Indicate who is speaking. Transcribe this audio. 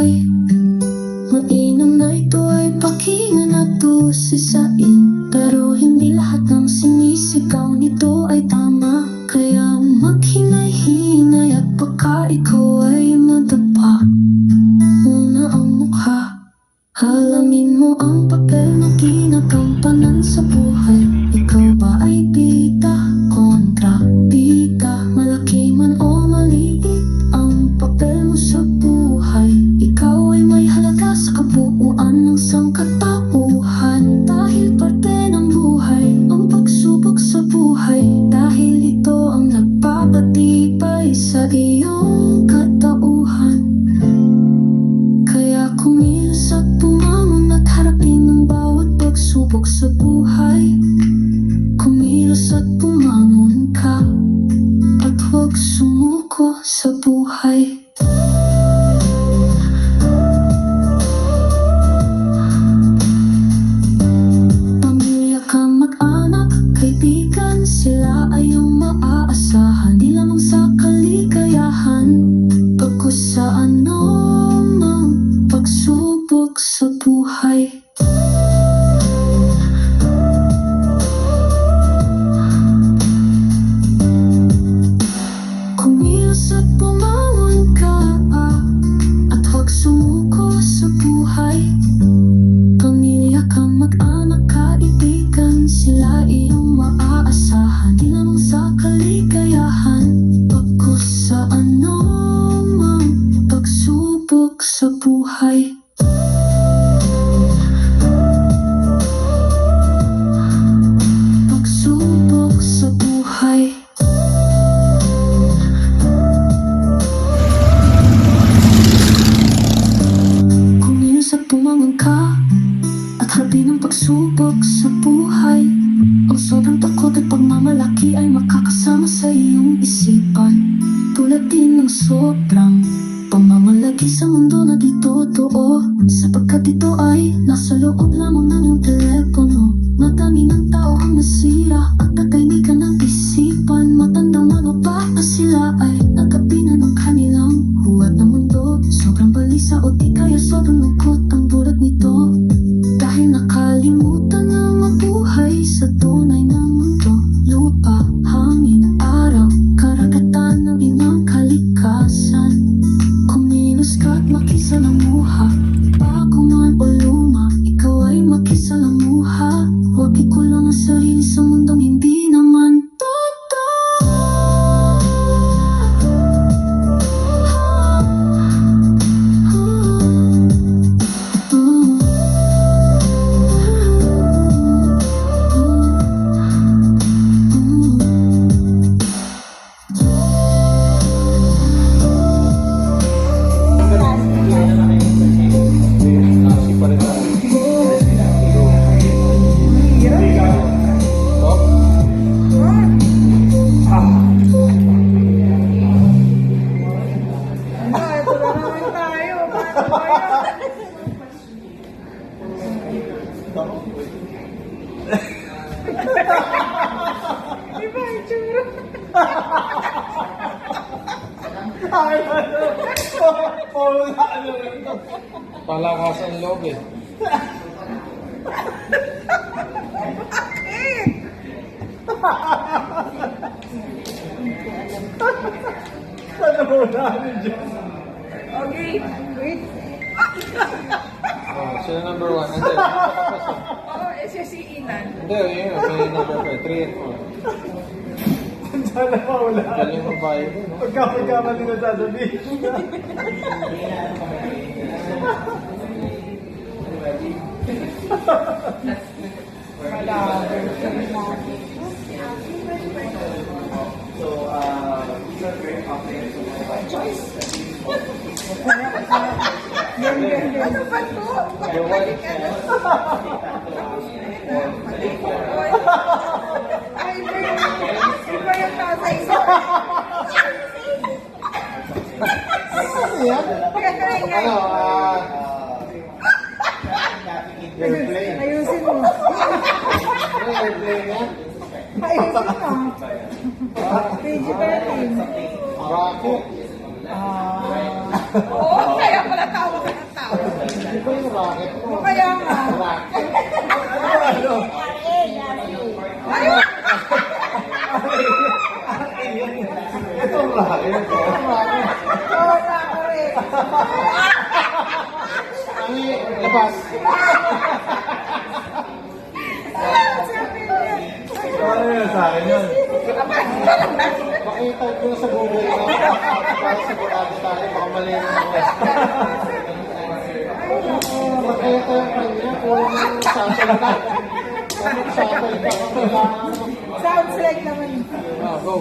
Speaker 1: buhay. Mainam na ito ay pakinggan at tusisain, pero hindi lahat ng sinisigaw nito ay tama. Kaya maghinay-hinay at baka ikaw ay madapa. Una ang mukha, halamin mo ang papel na ginagampanan sa buhay. Ikaw ba ay bida, kontra bida? Malaki man o maliit ang papel mo sa buhay. Ikaw ay may halaga sa kabuuan ng sangkatauhan. Dahil parte ng buhay ang pagsubok sa buhay. Dahil ito ang nagpapatibay sa iyong katauhan. Kaya kumilos at bumangon at harapin ang bawat pagsubok sa buhay. Kumilos at bumangon ka at huwag sumuko sa buhay. Pamilya ka, mag-anak, kaibigan, sila ay iyong maaasahan. Di lamang sa kaligayahan, pagkus sa anumang pagsubok sa buhay. Kumilos at bumangon ka at huwag sumuko sa buhay. Pamilya ka, mag-anak, kaibigan, sila iyong maaasahan. Di lamang sa kaligayahan, pagkus sa anumang pagsubok sa buhay. Pagsubok sa buhay. Kumilos at bumangon ka at harapin ang pagsubok sa buhay. Ang sobrang takot at pagmamalaki ay makakasama sa iyong isipan. Tulad din ng sobrang pamamalagi sa mundo na di totoo, sapagkat ito ay nasa loob lamang ng iyong telepono. Madami ng tao ang nasira at natahimikan ng isipan. Matandang ano pa na sila ay nagkapinan ng kanilang huwad ng mundo. Sobrang balisa o di kaya sobrang lungkot ang bulat nito. Dahil nakalimutan na mabuhay sa tunay na mundo. Lupa, hangin, araw, karagatan ng inang kalikasan. Kumilos ka at makisalamuha, bago man o luma, ikaw ay makisalamuha. Huwag ikulong ang sarili sa mundong hindi naman totoo.
Speaker 2: Iba yung tsura.
Speaker 3: Palakasan loob eh.
Speaker 2: Okay, wait.
Speaker 3: Oh, sila number 1. Hindi.
Speaker 2: Oo, siya si Inan.
Speaker 3: Hindi, yun. May number 5. 3 and 4.
Speaker 4: Sana mawala.
Speaker 3: Galing mo ba yun? No?
Speaker 4: Pagkamali na sasabihin.
Speaker 2: Ano ba ito?
Speaker 3: Your wife.
Speaker 2: Ay, iba yung tatay ko.
Speaker 3: Ano? Airplane.
Speaker 2: Ayusin mo.
Speaker 3: Ano airplane yan?
Speaker 2: Ayusin mo. Page 13.
Speaker 3: Rocket.
Speaker 2: Oo, kaya pala tawag.
Speaker 3: Mami, labas.
Speaker 4: Ano yun sa akin yun?
Speaker 3: Makita ko na sa Google na para sigurado tayo, baka mali yung makita yung kanya, puro yung sasalita. Sasalita ka kailangan.
Speaker 2: Sounds like naman.
Speaker 3: Go.